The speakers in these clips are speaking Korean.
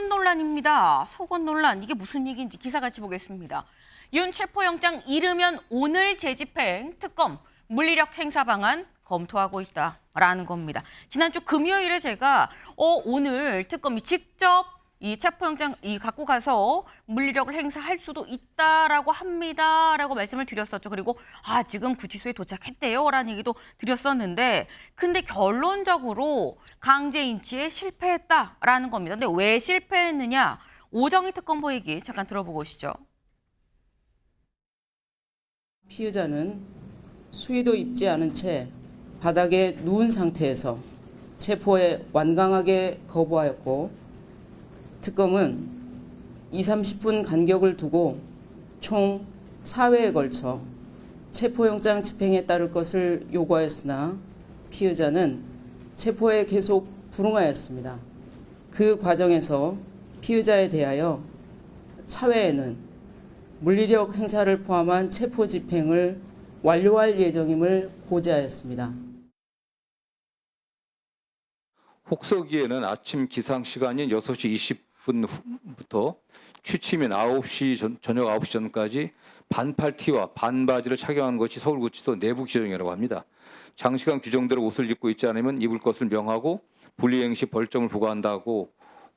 속옷 논란입니다. 속옷 논란, 이게 무슨 얘기인지 기사 같이 보겠습니다. 윤 체포영장 이르면 오늘 재집행, 특검, 물리력 행사 방안 검토하고 있다라는 겁니다. 지난주 금요일에 제가 오늘 특검이 직접 이 체포영장 갖고 가서 물리력을 행사할 수도 있다라고 합니다라고 말씀을 드렸었죠. 그리고 지금 구치소에 도착했대요라는 얘기도 드렸었는데, 근데 결론적으로 강제 인치에 실패했다라는 겁니다. 근데 왜 실패했느냐? 오정희 특검보 얘기 잠깐 들어보고 오시죠. 피의자는 수의도 입지 않은 채 바닥에 누운 상태에서 체포에 완강하게 거부하였고, 특검은 20-30분 간격을 두고 총 4회에 걸쳐 체포영장 집행에 따를 것을 요구하였으나 피의자는 체포에 계속 불응하였습니다. 그 과정에서 피의자에 대하여 차회에는 물리력 행사를 포함한 체포 집행을 완료할 예정임을 고지하였습니다. 혹서기에는 아침 기상 시간인 6시 20분부터 취침인 저녁 9시 전까지 반팔 티와 반바지를 착용하는 것이 서울구치소 내부 규정이라고 합니다. 장시간 규정대로 옷을 입고 있지 않으면 입을 것을 명하고 불이행 시 벌점을 부과한다고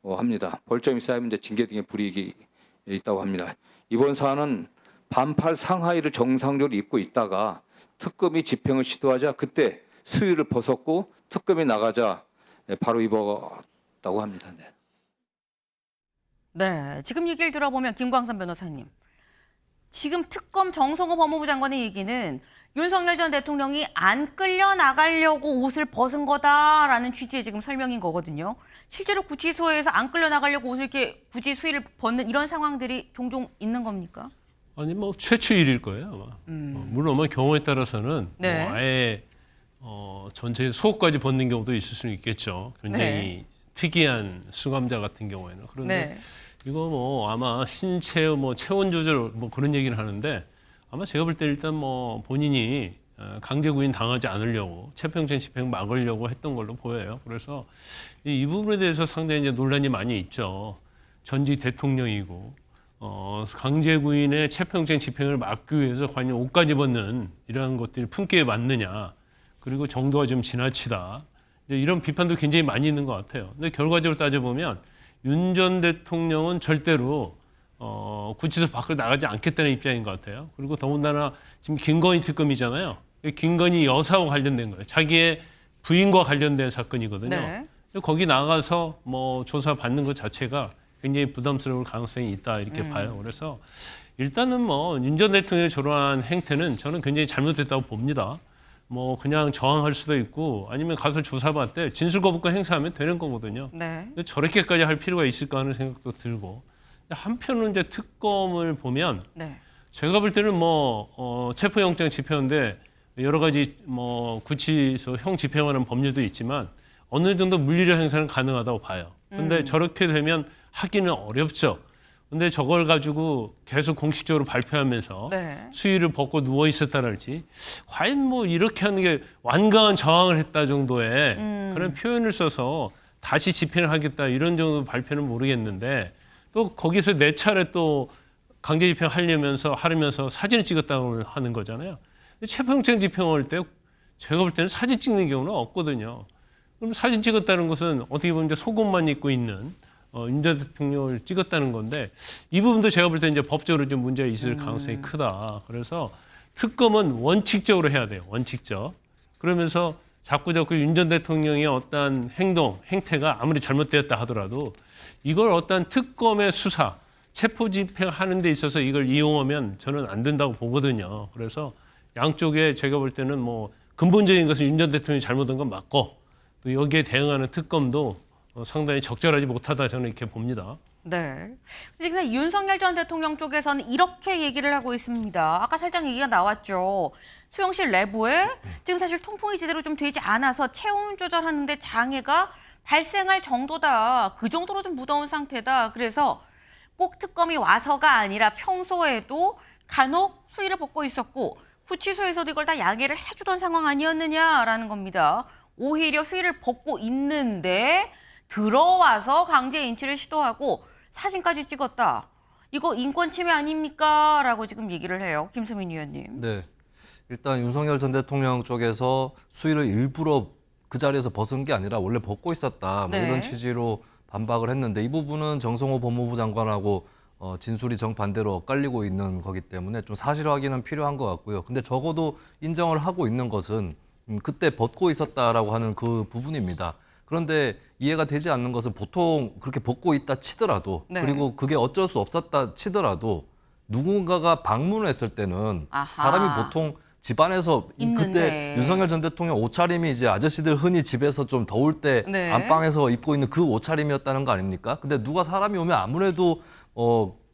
합니다. 벌점이 쌓이면 징계 등의 불이익이 있다고 합니다. 이번 사안은 반팔 상하의를 정상적으로 입고 있다가 특검이 집행을 시도하자 그때 수의를 벗었고 특검이 나가자 바로 입었다고 합니다. 네, 지금 얘기를 들어보면 김광선 변호사님, 지금 특검 정성호 법무부 장관의 얘기는 윤석열 전 대통령이 안 끌려나가려고 옷을 벗은 거다라는 취지의 지금 설명인 거거든요. 실제로 구치소에서 안 끌려나가려고 옷을 이렇게 굳이 수의를 벗는 이런 상황들이 종종 있는 겁니까? 아니 최초일일 거예요 아마. 물론 경우에 따라서는 네. 아예 전체 속옷까지 벗는 경우도 있을 수는 있겠죠. 굉장히 특이한 수감자 같은 경우에는. 그런데 이거 아마 신체 체온 조절 그런 얘기를 하는데, 아마 제가 볼 때 일단 본인이 강제 구인 당하지 않으려고 체포영장 집행 막으려고 했던 걸로 보여요. 그래서 이 부분에 대해서 상당히 이제 논란이 많이 있죠. 전직 대통령이고 강제 구인의 체포영장 집행을 막기 위해서 과연 옷까지 벗는 이러한 것들이 품격에 맞느냐, 그리고 정도가 좀 지나치다, 이런 비판도 굉장히 많이 있는 것 같아요. 근데 결과적으로 따져보면 윤 전 대통령은 절대로 구치소 밖으로 나가지 않겠다는 입장인 것 같아요. 그리고 더군다나 지금 김건희 특검이잖아요. 김건희 여사와 관련된 거예요. 자기의 부인과 관련된 사건이거든요. 네. 거기 나가서 조사 받는 것 자체가 굉장히 부담스러울 가능성이 있다 이렇게 봐요. 그래서 일단은 윤 전 대통령의 저러한 행태는 저는 굉장히 잘못됐다고 봅니다. 그냥 저항할 수도 있고 아니면 가서 조사받되 진술거부권 행사하면 되는 거거든요. 네. 근데 저렇게까지 할 필요가 있을까 하는 생각도 들고, 한편으로는 이제 특검을 보면 제가 볼 때는 체포영장 집행인데 여러 가지 구치소 형 집행하는 법률도 있지만 어느 정도 물리력 행사는 가능하다고 봐요. 근데 저렇게 되면 하기는 어렵죠. 근데 저걸 가지고 계속 공식적으로 발표하면서 수의를 벗고 누워 있었다랄지, 과연 이렇게 하는 게 완강한 저항을 했다 정도의 그런 표현을 써서 다시 집행을 하겠다 이런 정도 발표는 모르겠는데, 또 거기서 4차례 또 강제 집행하려면서 하면서 사진을 찍었다고 하는 거잖아요. 체포영장 집행할 때 제가 볼 때는 사진 찍는 경우는 없거든요. 그럼 사진 찍었다는 것은 어떻게 보면 이제 속옷만 입고 있는 윤 전 대통령을 찍었다는 건데, 이 부분도 제가 볼 때 이제 법적으로 좀 문제가 있을 가능성이 크다. 그래서 특검은 원칙적으로 해야 돼요. 원칙적. 그러면서 자꾸 윤 전 대통령의 어떤 행동, 행태가 아무리 잘못되었다 하더라도 이걸 어떤 특검의 수사, 체포 집행하는 데 있어서 이걸 이용하면 저는 안 된다고 보거든요. 그래서 양쪽에 제가 볼 때는 근본적인 것은 윤 전 대통령이 잘못한 건 맞고, 또 여기에 대응하는 특검도 상당히 적절하지 못하다 저는 이렇게 봅니다. 네. 지금 윤석열 전 대통령 쪽에서는 이렇게 얘기를 하고 있습니다. 아까 살짝 얘기가 나왔죠. 수용실 내부에 지금 사실 통풍이 제대로 좀 되지 않아서 체온 조절하는데 장애가 발생할 정도다. 그 정도로 좀 무더운 상태다. 그래서 꼭 특검이 와서가 아니라 평소에도 간혹 수의를 벗고 있었고 구치소에서도 이걸 다 양해를 해주던 상황 아니었느냐라는 겁니다. 오히려 수의를 벗고 있는데 들어와서 강제 인치를 시도하고 사진까지 찍었다. 이거 인권 침해 아닙니까? 라고 지금 얘기를 해요. 김수민 의원님. 네. 일단 윤석열 전 대통령 쪽에서 수위를 일부러 그 자리에서 벗은 게 아니라 원래 벗고 있었다. 뭐 네. 이런 취지로 반박을 했는데 이 부분은 정성호 법무부 장관하고 진술이 정반대로 엇갈리고 있는 거기 때문에 좀 사실 확인은 필요한 것 같고요. 근데 적어도 인정을 하고 있는 것은 그때 벗고 있었다라고 하는 그 부분입니다. 그런데 이해가 되지 않는 것은 보통 그렇게 벗고 있다 치더라도 네. 그리고 그게 어쩔 수 없었다 치더라도 누군가가 방문을 했을 때는 아하. 사람이 보통 집안에서 있는데. 그때 윤석열 전 대통령 옷차림이 이제 아저씨들 흔히 집에서 좀 더울 때 네. 안방에서 입고 있는 그 옷차림이었다는 거 아닙니까? 근데 누가 사람이 오면 아무래도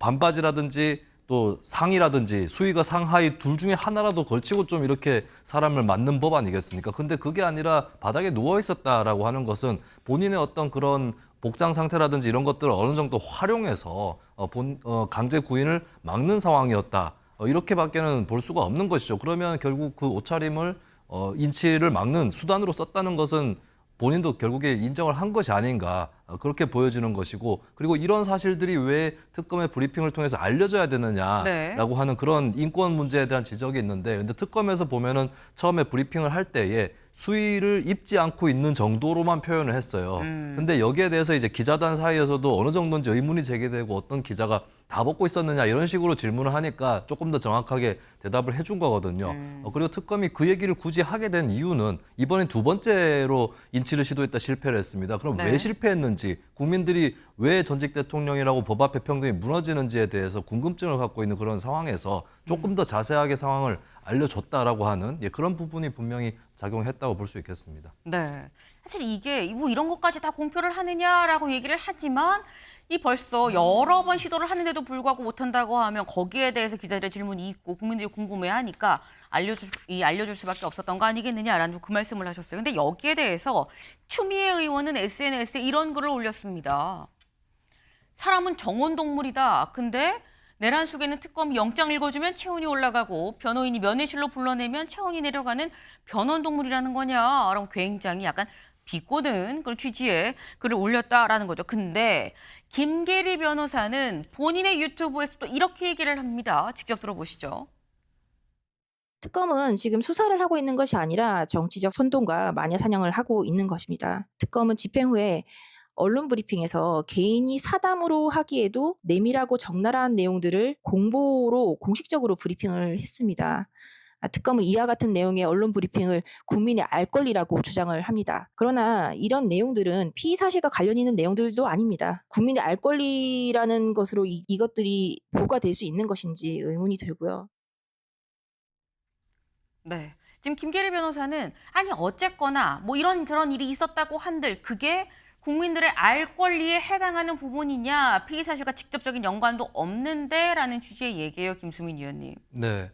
반바지라든지 또 상의라든지 수위가 상하이 둘 중에 하나라도 걸치고 좀 이렇게 사람을 맞는 법 아니겠습니까? 근데 그게 아니라 바닥에 누워 있었다라고 하는 것은 본인의 어떤 그런 복장 상태라든지 이런 것들을 어느 정도 활용해서 강제 구인을 막는 상황이었다. 이렇게밖에는 볼 수가 없는 것이죠. 그러면 결국 그 옷차림을 인치를 막는 수단으로 썼다는 것은 본인도 결국에 인정을 한 것이 아닌가 그렇게 보여지는 것이고 그리고 이런 사실들이 왜 특검의 브리핑을 통해서 알려져야 되느냐라고 네. 하는 그런 인권 문제에 대한 지적이 있는데 근데 특검에서 보면은 처음에 브리핑을 할 때에 수의를 입지 않고 있는 정도로만 표현을 했어요. 근데 여기에 대해서 이제 기자단 사이에서도 어느 정도인지 의문이 제기되고 어떤 기자가 다 벗고 있었느냐 이런 식으로 질문을 하니까 조금 더 정확하게 대답을 해준 거거든요. 그리고 특검이 그 얘기를 굳이 하게 된 이유는 이번엔 두 번째로 인치를 시도했다 실패를 했습니다. 그럼 네. 왜 실패했는지 국민들이 왜 전직 대통령이라고 법 앞에 평등이 무너지는지에 대해서 궁금증을 갖고 있는 그런 상황에서 조금 더 자세하게 상황을 알려줬다라고 하는 그런 부분이 분명히 작용했다고 볼 수 있겠습니다. 네. 사실 이게 뭐 이런 것까지 다 공표를 하느냐라고 얘기를 하지만 이 벌써 여러 번 시도를 하는데도 불구하고 못한다고 하면 거기에 대해서 기자들의 질문이 있고 국민들이 궁금해하니까 알려줄 수밖에 없었던 거 아니겠느냐라는 그 말씀을 하셨어요. 근데 여기에 대해서 추미애 의원은 SNS에 이런 글을 올렸습니다. 사람은 정원동물이다. 근데 내란 속에는 특검이 영장 읽어주면 체온이 올라가고 변호인이 면회실로 불러내면 체온이 내려가는 변원동물이라는 거냐라고 굉장히 약간 비꼬는 그런 취지의 글을 올렸다라는 거죠. 근데 김계리 변호사는 본인의 유튜브에서 또 이렇게 얘기를 합니다. 직접 들어보시죠. 특검은 지금 수사를 하고 있는 것이 아니라 정치적 선동과 마녀 사냥을 하고 있는 것입니다. 특검은 집행 후에 언론 브리핑에서 개인이 사담으로 하기에도 내밀하고 적나라한 내용들을 공보로 공식적으로 브리핑을 했습니다. 특검은 이와 같은 내용의 언론 브리핑을 국민이 알 권리라고 주장을 합니다. 그러나 이런 내용들은 피의 사실과 관련 있는 내용들도 아닙니다. 국민이 알 권리라는 것으로 이것들이 보고가 될 수 있는 것인지 의문이 들고요. 네. 지금 김계리 변호사는 아니 어쨌거나 뭐 이런저런 일이 있었다고 한들 그게 국민들의 알 권리에 해당하는 부분이냐 피의 사실과 직접적인 연관도 없는데라는 취지의 얘기예요. 김수민 의원님. 네.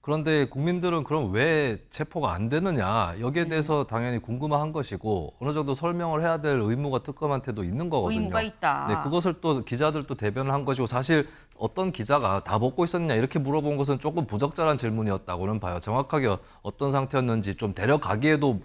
그런데 국민들은 그럼 왜 체포가 안 되느냐 여기에 대해서 당연히 궁금한 것이고 어느 정도 설명을 해야 될 의무가 특검한테도 있는 거거든요. 의무가 있다. 네, 그것을 또 기자들도 대변을 한 것이고 사실 어떤 기자가 다 벗고 있었냐 이렇게 물어본 것은 조금 부적절한 질문이었다고는 봐요. 정확하게 어떤 상태였는지 좀 데려가기에도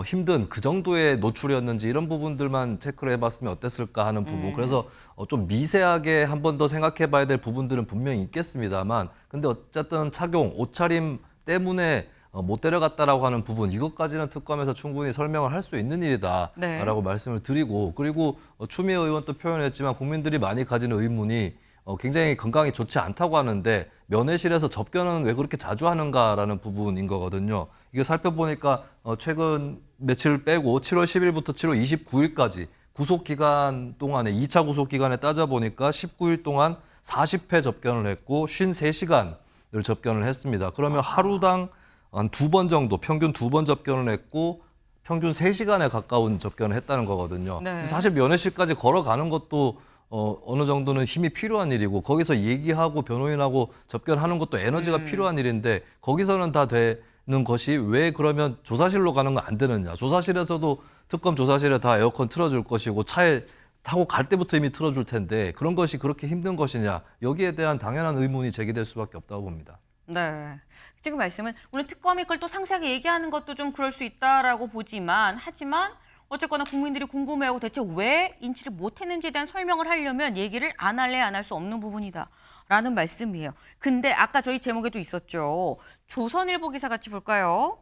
힘든 그 정도의 노출이었는지 이런 부분들만 체크를 해봤으면 어땠을까 하는 부분. 그래서 좀 미세하게 한 번 더 생각해봐야 될 부분들은 분명히 있겠습니다만 근데 어쨌든 착용, 옷차림 때문에 못 데려갔다라고 하는 부분 이것까지는 특검에서 충분히 설명을 할 수 있는 일이다라고 네. 말씀을 드리고 그리고 추미애 의원도 표현했지만 국민들이 많이 가지는 의문이 굉장히 건강이 좋지 않다고 하는데 면회실에서 접견은 왜 그렇게 자주 하는가라는 부분인 거거든요. 이게 살펴보니까 최근 며칠 빼고 7월 10일부터 7월 29일까지 구속기간 동안에 2차 구속기간에 따져보니까 19일 동안 40회 접견을 했고 53시간을 접견을 했습니다. 그러면 하루당 한 2번 정도 평균 2번 접견을 했고 평균 3시간에 가까운 접견을 했다는 거거든요. 네. 사실 면회실까지 걸어가는 것도 어느 정도는 힘이 필요한 일이고 거기서 얘기하고 변호인하고 접견하는 것도 에너지가 필요한 일인데 거기서는 다 되는 것이 왜 그러면 조사실로 가는 건 안 되느냐. 조사실에서도 특검 조사실에 다 에어컨 틀어줄 것이고 차에 타고 갈 때부터 이미 틀어줄 텐데 그런 것이 그렇게 힘든 것이냐. 여기에 대한 당연한 의문이 제기될 수밖에 없다고 봅니다. 네. 지금 말씀은 물론 특검이 그걸 또 상세하게 얘기하는 것도 좀 그럴 수 있다라고 보지만 하지만 어쨌거나 국민들이 궁금해하고 대체 왜 인치를 못했는지에 대한 설명을 하려면 얘기를 안 할래 안 할 수 없는 부분이다라는 말씀이에요. 근데 아까 저희 제목에도 있었죠. 조선일보 기사 같이 볼까요?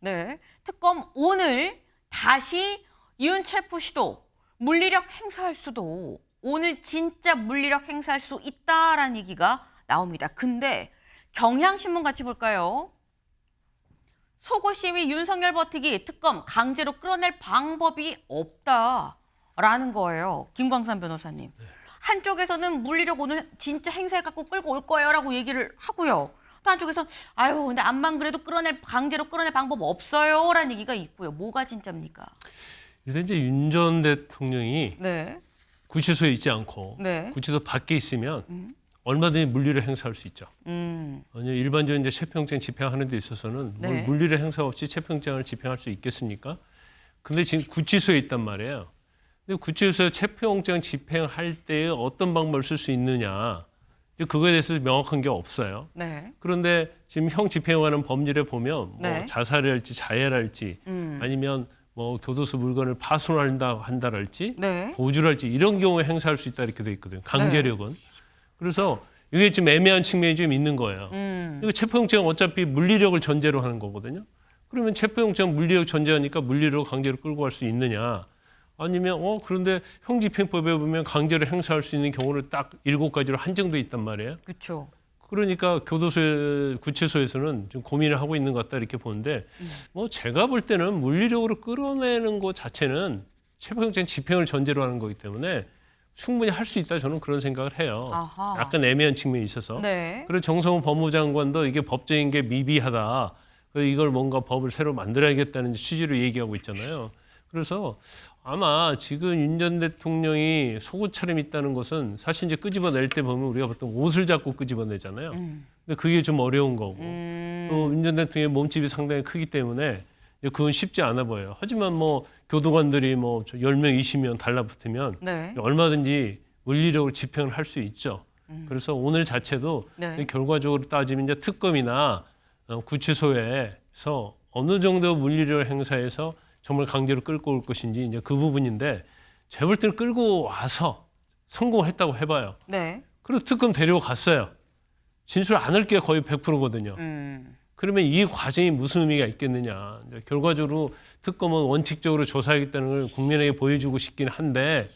네, 특검 오늘 다시 윤체포 시도 물리력 행사할 수도 오늘 진짜 물리력 행사할 수 있다라는 얘기가 나옵니다. 근데 경향신문 같이 볼까요? 속옷시위 윤석열 버티기 특검 강제로 끌어낼 방법이 없다라는 거예요. 김광산 변호사님. 한쪽에서는 물리력 오늘 진짜 행사해갖고 끌고 올 거예요라고 얘기를 하고요. 또 한쪽에서는 아유 근데 암만 그래도 강제로 끌어낼 방법 없어요라는 얘기가 있고요. 뭐가 진짜입니까? 일단 이제 윤 전 대통령이 네. 구치소에 있지 않고 네. 구치소 밖에 있으면 얼마든지 물리를 행사할 수 있죠. 일반적인 이제 체포영장 집행하는 데 있어서는 네. 뭘 물리를 행사 없이 체포영장을 집행할 수 있겠습니까? 근데 지금 구치소에 있단 말이에요. 근데 구치소에 체포영장 집행할 때 어떤 방법을 쓸 수 있느냐? 그거에 대해서 명확한 게 없어요. 네. 그런데 지금 형 집행하는 법률에 보면 네. 뭐 자살할지 자해할지 아니면 뭐 교도소 물건을 한다랄지 네. 도주할지 이런 경우에 행사할 수 있다 이렇게 돼 있거든요. 강제력은. 그래서 이게 좀 애매한 측면이 좀 있는 거예요. 이거 체포영장은 어차피 물리력을 전제로 하는 거거든요. 그러면 체포영장 물리력 전제하니까 물리력을 강제로 끌고 갈 수 있느냐? 아니면 그런데 형집행법에 보면 강제로 행사할 수 있는 경우를 딱 7가지로 한정돼 있단 말이에요. 그렇죠. 그러니까 구치소에서는 좀 고민을 하고 있는 것 같다 이렇게 보는데 뭐 제가 볼 때는 물리력으로 끌어내는 것 자체는 체포영장 집행을 전제로 하는 거기 때문에 충분히 할 수 있다 저는 그런 생각을 해요. 아하. 약간 애매한 측면이 있어서. 네. 그리고 정성훈 법무장관도 이게 법적인 게 미비하다. 그래서 이걸 뭔가 법을 새로 만들어야겠다는 취지로 얘기하고 있잖아요. 그래서 아마 지금 윤 전 대통령이 속옷 차림이 있다는 것은 사실 이제 끄집어낼 때 보면 우리가 보통 옷을 잡고 끄집어내잖아요. 근데 그게 좀 어려운 거고 또 윤 전 대통령의 몸집이 상당히 크기 때문에 그건 쉽지 않아 보여요. 하지만 뭐 교도관들이 뭐 10명, 20명 달라붙으면 네. 얼마든지 물리력을 집행을 할 수 있죠. 그래서 오늘 자체도 네. 결과적으로 따지면 이제 특검이나 구치소에서 어느 정도 물리력을 행사해서 정말 강제로 끌고 올 것인지 이제 그 부분인데 제가 볼 때는 끌고 와서 성공했다고 해봐요. 네. 그리고 특검 데려갔어요. 진술 안 할 게 거의 100%거든요. 그러면 이 과정이 무슨 의미가 있겠느냐. 결과적으로 특검은 원칙적으로 조사하겠다는 걸 국민에게 보여주고 싶긴 한데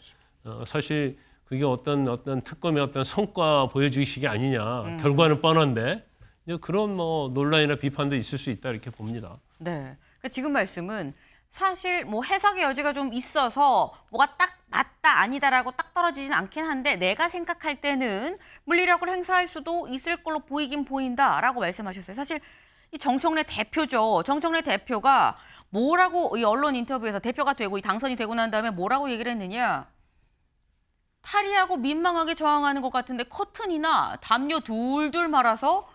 사실 그게 어떤 특검의 어떤 성과 보여주기식이 아니냐. 결과는 뻔한데 이제 그런 뭐 논란이나 비판도 있을 수 있다 이렇게 봅니다. 네. 그러니까 지금 말씀은 사실 뭐 해석의 여지가 좀 있어서 뭐가 딱 맞다 아니다라고 딱 떨어지진 않긴 한데 내가 생각할 때는 물리력을 행사할 수도 있을 걸로 보이긴 보인다라고 말씀하셨어요. 사실 이 정청래 대표죠. 정청래 대표가 뭐라고 이 언론 인터뷰에서 대표가 되고 당선이 되고 난 다음에 뭐라고 얘기를 했느냐. 탈의하고 민망하게 저항하는 것 같은데 커튼이나 담요 둘둘 말아서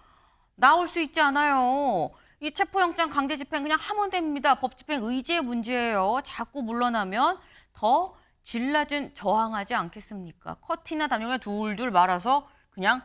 나올 수 있지 않아요. 이 체포영장 강제 집행 그냥 하면 됩니다. 법 집행 의지의 문제예요. 자꾸 물러나면 더 질 낮은 저항하지 않겠습니까? 커튼이나 담요 그냥 둘둘 말아서 그냥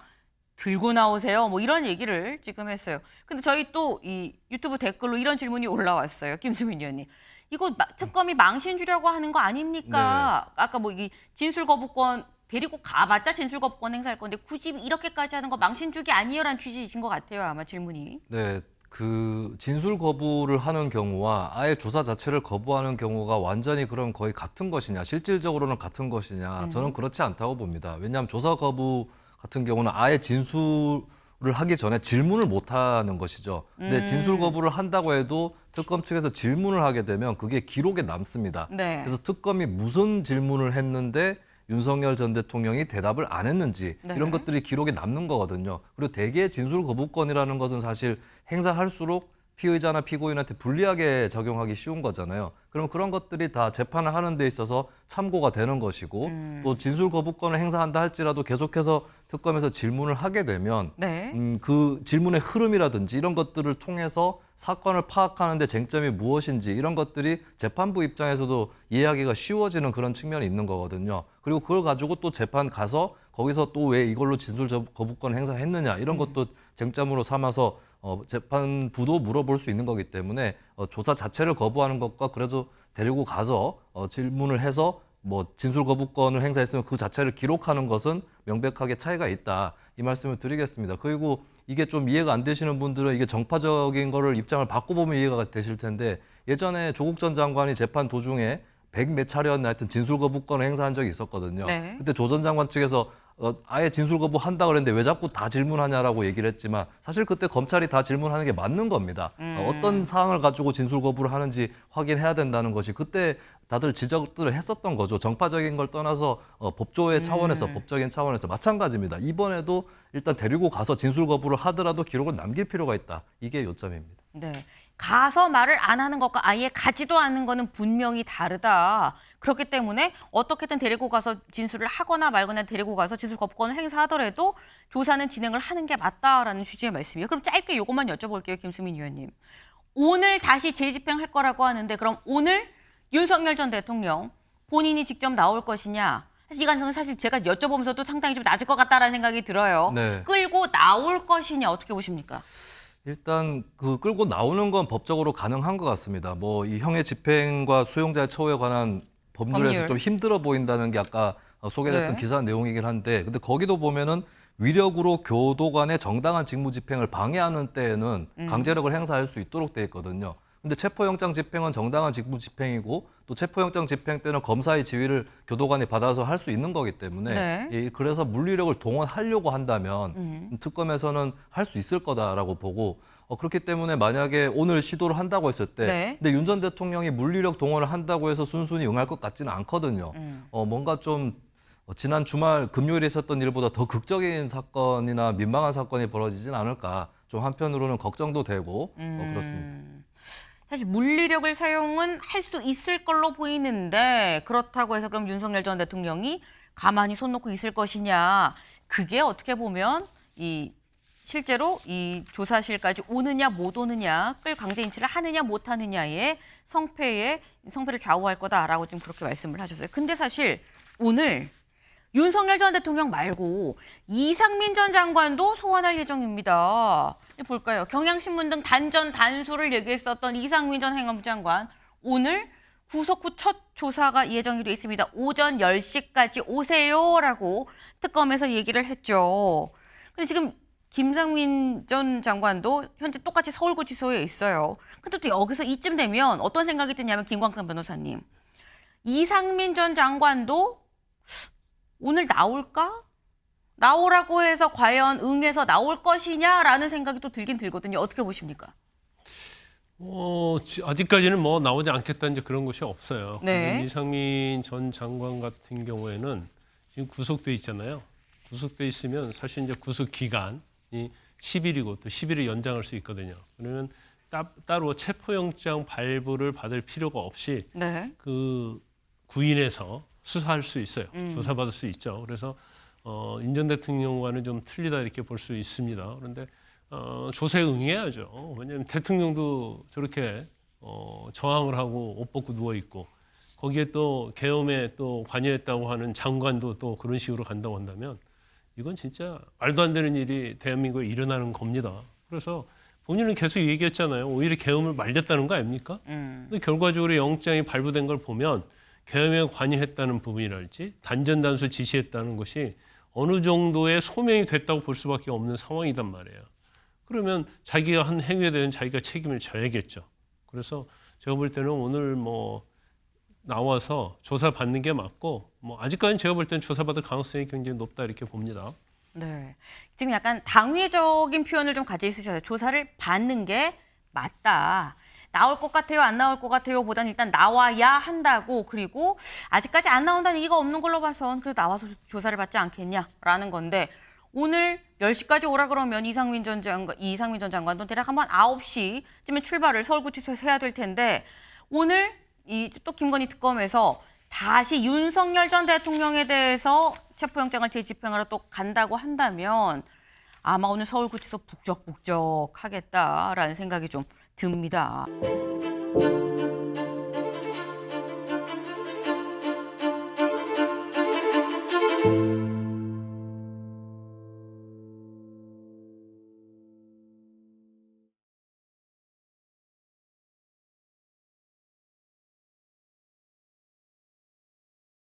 들고 나오세요. 뭐 이런 얘기를 지금 했어요. 근데 저희 또 이 유튜브 댓글로 이런 질문이 올라왔어요. 김수민 의원님. 이거 특검이 망신 주려고 하는 거 아닙니까? 네. 아까 뭐 이 진술 거부권 데리고 가봤자 진술 거부권 행사할 건데 굳이 이렇게까지 하는 거 망신 주기 아니에요라는 취지이신 것 같아요. 아마 질문이. 네, 그 진술 거부를 하는 경우와 아예 조사 자체를 거부하는 경우가 완전히 그럼 거의 같은 것이냐, 실질적으로는 같은 것이냐, 저는 그렇지 않다고 봅니다. 왜냐하면 조사 거부 같은 경우는 아예 진술을 하기 전에 질문을 못 하는 것이죠. 근데 진술 거부를 한다고 해도 특검 측에서 질문을 하게 되면 그게 기록에 남습니다. 네. 그래서 특검이 무슨 질문을 했는데 윤석열 전 대통령이 대답을 안 했는지 네. 이런 것들이 기록에 남는 거거든요. 그리고 대개 진술 거부권이라는 것은 사실 행사할수록 피의자나 피고인한테 불리하게 적용하기 쉬운 거잖아요. 그럼 그런 것들이 다 재판을 하는 데 있어서 참고가 되는 것이고 또 진술 거부권을 행사한다 할지라도 계속해서 특검에서 질문을 하게 되면 네. 그 질문의 흐름이라든지 이런 것들을 통해서 사건을 파악하는 데 쟁점이 무엇인지 이런 것들이 재판부 입장에서도 이해하기가 쉬워지는 그런 측면이 있는 거거든요. 그리고 그걸 가지고 또 재판 가서 거기서 또 왜 이걸로 진술 거부권 행사했느냐 이런 것도 쟁점으로 삼아서 재판부도 물어볼 수 있는 거기 때문에 조사 자체를 거부하는 것과 그래도 데리고 가서 질문을 해서 뭐 진술 거부권을 행사했으면 그 자체를 기록하는 것은 명백하게 차이가 있다. 이 말씀을 드리겠습니다. 그리고 이게 좀 이해가 안 되시는 분들은 이게 정파적인 거를 입장을 바꿔보면 이해가 되실 텐데 예전에 조국 전 장관이 재판 도중에 100몇 차례였나 하여튼 진술 거부권을 행사한 적이 있었거든요. 네. 그때 조 전 장관 측에서 아예 진술 거부한다 그랬는데 왜 자꾸 다 질문하냐라고 얘기를 했지만 사실 그때 검찰이 다 질문하는 게 맞는 겁니다. 어떤 사항을 가지고 진술 거부를 하는지 확인해야 된다는 것이 그때 다들 지적들을 했었던 거죠. 정파적인 걸 떠나서 법조의 차원에서 법적인 차원에서 마찬가지입니다. 이번에도 일단 데리고 가서 진술 거부를 하더라도 기록을 남길 필요가 있다. 이게 요점입니다. 네. 가서 말을 안 하는 것과 아예 가지도 않는 거는 분명히 다르다. 그렇기 때문에 어떻게든 데리고 가서 진술을 하거나 말거나 데리고 가서 진술 거부권을 행사하더라도 조사는 진행을 하는 게 맞다라는 취지의 말씀이에요. 그럼 짧게 이것만 여쭤볼게요, 김수민 의원님. 오늘 다시 재집행할 거라고 하는데 그럼 오늘 윤석열 전 대통령 본인이 직접 나올 것이냐? 사실 이 가능성은 사실 제가 여쭤보면서도 상당히 좀 낮을 것 같다라는 생각이 들어요. 네. 끌고 나올 것이냐 어떻게 보십니까? 일단 그 끌고 나오는 건 법적으로 가능한 것 같습니다. 뭐 이 형의 집행과 수용자의 처우에 관한 법률에서 법률. 좀 힘들어 보인다는 게 아까 소개됐던 네. 기사 내용이긴 한데 근데 거기도 보면은 위력으로 교도관의 정당한 직무 집행을 방해하는 때에는 강제력을 행사할 수 있도록 돼 있거든요. 근데 체포영장 집행은 정당한 직무 집행이고 또 체포영장 집행 때는 검사의 지휘를 교도관이 받아서 할 수 있는 거기 때문에 네. 그래서 물리력을 동원하려고 한다면 특검에서는 할 수 있을 거다라고 보고 그렇기 때문에 만약에 오늘 시도를 한다고 했을 때 네. 근데 윤 전 대통령이 물리력 동원을 한다고 해서 순순히 응할 것 같지는 않거든요. 뭔가 좀 지난 주말 금요일에 있었던 일보다 더 극적인 사건이나 민망한 사건이 벌어지진 않을까 좀 한편으로는 걱정도 되고 그렇습니다. 사실 물리력을 사용은 할 수 있을 걸로 보이는데 그렇다고 해서 그럼 윤석열 전 대통령이 가만히 손 놓고 있을 것이냐. 그게 어떻게 보면 실제로 이 조사실까지 오느냐 못 오느냐, 끌 강제 인치를 하느냐 못 하느냐의 성패를 좌우할 거다라고 지금 그렇게 말씀을 하셨어요. 근데 사실 오늘 윤석열 전 대통령 말고 이상민 전 장관도 소환할 예정입니다. 볼까요? 경향신문 등 단전 단수를 얘기했었던 이상민 전 행안부장관 오늘 구속 후 첫 조사가 예정이 돼 있습니다. 오전 10시까지 오세요라고 특검에서 얘기를 했죠. 근데 지금 김상민 전 장관도 현재 똑같이 서울구치소에 있어요. 근데 또 여기서 이쯤 되면 어떤 생각이 드냐면 김광선 변호사님. 이상민 전 장관도 오늘 나올까? 나오라고 해서 과연 응해서 나올 것이냐라는 생각이 또 들긴 들거든요. 어떻게 보십니까? 아직까지는 뭐 나오지 않겠다 이제 그런 것이 없어요. 네. 이상민 전 장관 같은 경우에는 지금 구속돼 있잖아요. 구속돼 있으면 사실 이제 구속 기간이 10일이고 또 10일을 연장할 수 있거든요. 그러면 따로 체포영장 발부를 받을 필요가 없이 네. 그 구인에서 수사할 수 있어요. 조사받을 수 있죠. 그래서 윤 전 대통령과는 좀 틀리다 이렇게 볼 수 있습니다. 그런데 조사에 응해야죠. 왜냐하면 대통령도 저렇게 저항을 하고 옷 벗고 누워 있고 거기에 또 계엄에 또 관여했다고 하는 장관도 또 그런 식으로 간다고 한다면 이건 진짜 말도 안 되는 일이 대한민국에 일어나는 겁니다. 그래서 본인은 계속 얘기했잖아요. 오히려 계엄을 말렸다는 거 아닙니까? 근데 결과적으로 영장이 발부된 걸 보면 계엄에 관여했다는 부분이랄지 단전단수 지시했다는 것이 어느 정도의 소명이 됐다고 볼 수밖에 없는 상황이단 말이에요. 그러면 자기가 한 행위에 대한 자기가 책임을 져야겠죠. 그래서 제가 볼 때는 오늘 뭐 나와서 조사받는 게 맞고 뭐 아직까지는 제가 볼 때는 조사받을 가능성이 굉장히 높다 이렇게 봅니다. 네. 지금 약간 당위적인 표현을 좀 가지고 있으셔요. 조사를 받는 게 맞다. 나올 것 같아요, 안 나올 것 같아요 보다는 일단 나와야 한다고 그리고 아직까지 안 나온다는 얘기가 없는 걸로 봐선 그래도 나와서 조사를 받지 않겠냐라는 건데 오늘 10시까지 오라 그러면 이상민 전 장관도 대략 한번 9시쯤에 출발을 서울구치소에서 해야 될 텐데 오늘 또 김건희 특검에서 다시 윤석열 전 대통령에 대해서 체포영장을 재집행하러 또 간다고 한다면 아마 오늘 서울구치소 북적북적 하겠다라는 생각이 좀 듭니다.